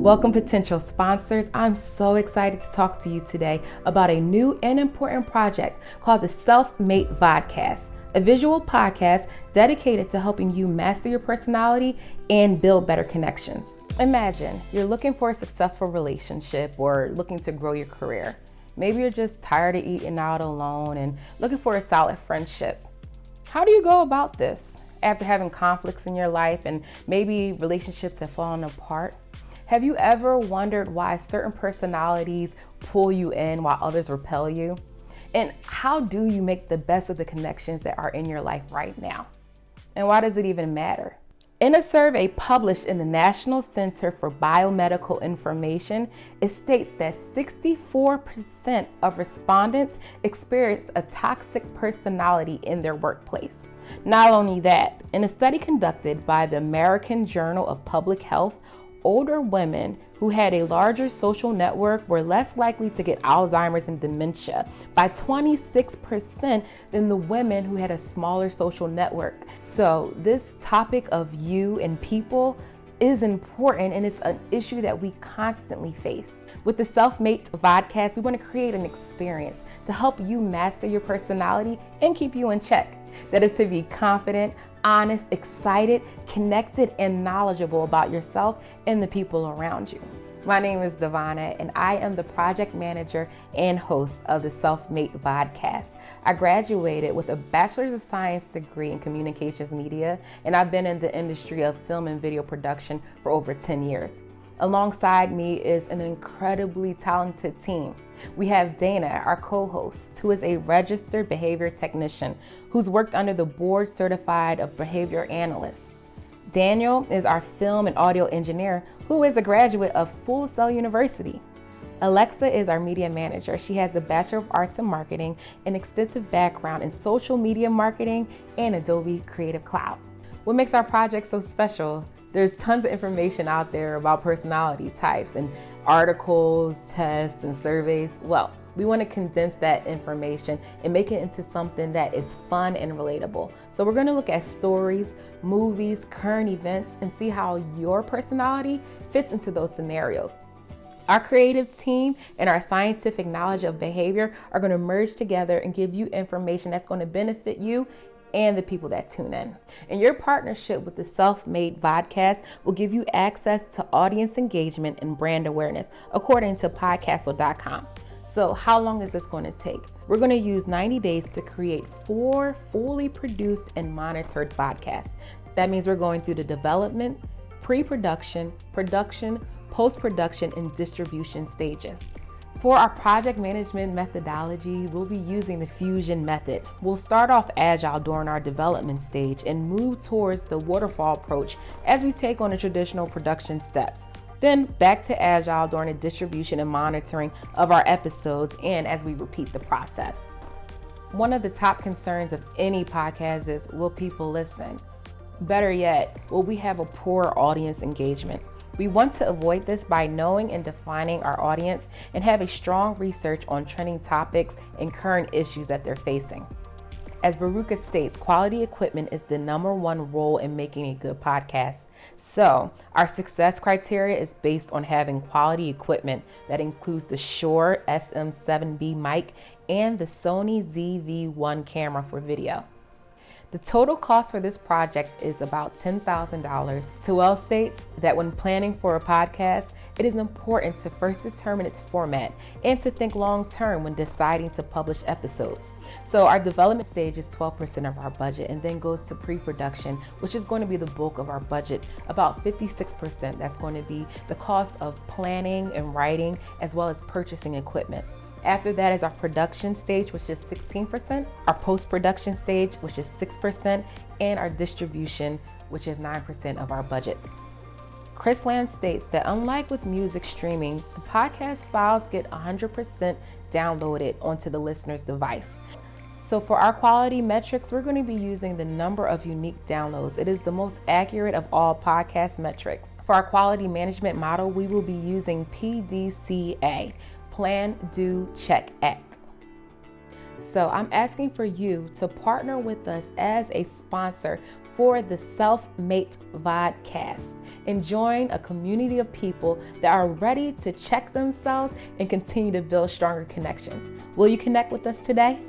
Welcome, potential sponsors. I'm so excited to talk to you today about a new and important project called the Self-Made Vodcast, a visual podcast dedicated to helping you master your personality and build better connections. Imagine you're looking for a successful relationship or looking to grow your career. Maybe you're just tired of eating out alone and looking for a solid friendship. How do you go about this after having conflicts in your life and maybe relationships have fallen apart? Have you ever wondered why certain personalities pull you in while others repel you? And how do you make the best of the connections that are in your life right now? And why does it even matter? In a survey published in the National Center for Biomedical Information, it states that 64% of respondents experienced a toxic personality in their workplace. Not only that, in a study conducted by the American Journal of Public Health, older women who had a larger social network were less likely to get Alzheimer's and dementia by 26% than the women who had a smaller social network. So this topic of you and people is important, and it's an issue that we constantly face. With the Self-Made Vodcast, we want to create an experience to help you master your personality and keep you in check. That is to be confident, honest, excited, connected, and knowledgeable about yourself and the people around you. My name is Devonna, and I am the project manager and host of the Self-Made Vodcast. I graduated with a Bachelor's of Science degree in Communications Media, and I've been in the industry of film and video production for over 10 years. Alongside me is an incredibly talented team. We have Dana, our co-host, who is a registered behavior technician who's worked under the board certified of behavior analyst. Daniel is our film and audio engineer who is a graduate of Full Sail University. Alexa is our media manager. She has a Bachelor of Arts in Marketing, an extensive background in social media marketing, and Adobe Creative Cloud. What makes our project so special? There's tons of information out there about personality types and articles, tests, and surveys. Well, we want to condense that information and make it into something that is fun and relatable. So we're going to look at stories, movies, current events, and see how your personality fits into those scenarios. Our creative team and our scientific knowledge of behavior are going to merge together and give you information that's going to benefit you and the people that tune in. And your partnership with the Self-Made Vodcast will give you access to audience engagement and brand awareness, according to podcastle.com. So how long is this going to take? We're going to use 90 days to create 4 fully produced and monitored podcasts. That means we're going through the development, pre-production, production, post-production, and distribution stages. For our project management methodology, we'll be using the Fusion method. We'll start off agile during our development stage and move towards the waterfall approach as we take on the traditional production steps. Then back to agile during the distribution and monitoring of our episodes and as we repeat the process. One of the top concerns of any podcast is, will people listen? Better yet, will we have a poor audience engagement? We want to avoid this by knowing and defining our audience and have a strong research on trending topics and current issues that they're facing. As Baruka states, quality equipment is the #1 role in making a good podcast. So our success criteria is based on having quality equipment that includes the Shure SM7B mic and the Sony ZV-1 camera for video. The total cost for this project is about $10,000. Tawell states that when planning for a podcast, it is important to first determine its format and to think long-term when deciding to publish episodes. So our development stage is 12% of our budget and then goes to pre-production, which is going to be the bulk of our budget, about 56%. That's going to be the cost of planning and writing as well as purchasing equipment. After that is our production stage, which is 16%, our post-production stage, which is 6%, and our distribution, which is 9% of our budget. Chris Land states that unlike with music streaming, the podcast files get 100% downloaded onto the listener's device. So for our quality metrics, we're going to be using the number of unique downloads. It is the most accurate of all podcast metrics. For our quality management model, we will be using PDCA. Plan, Do, Check, Act. So I'm asking for you to partner with us as a sponsor for the Self-Mate Vodcast and join a community of people that are ready to check themselves and continue to build stronger connections. Will you connect with us today?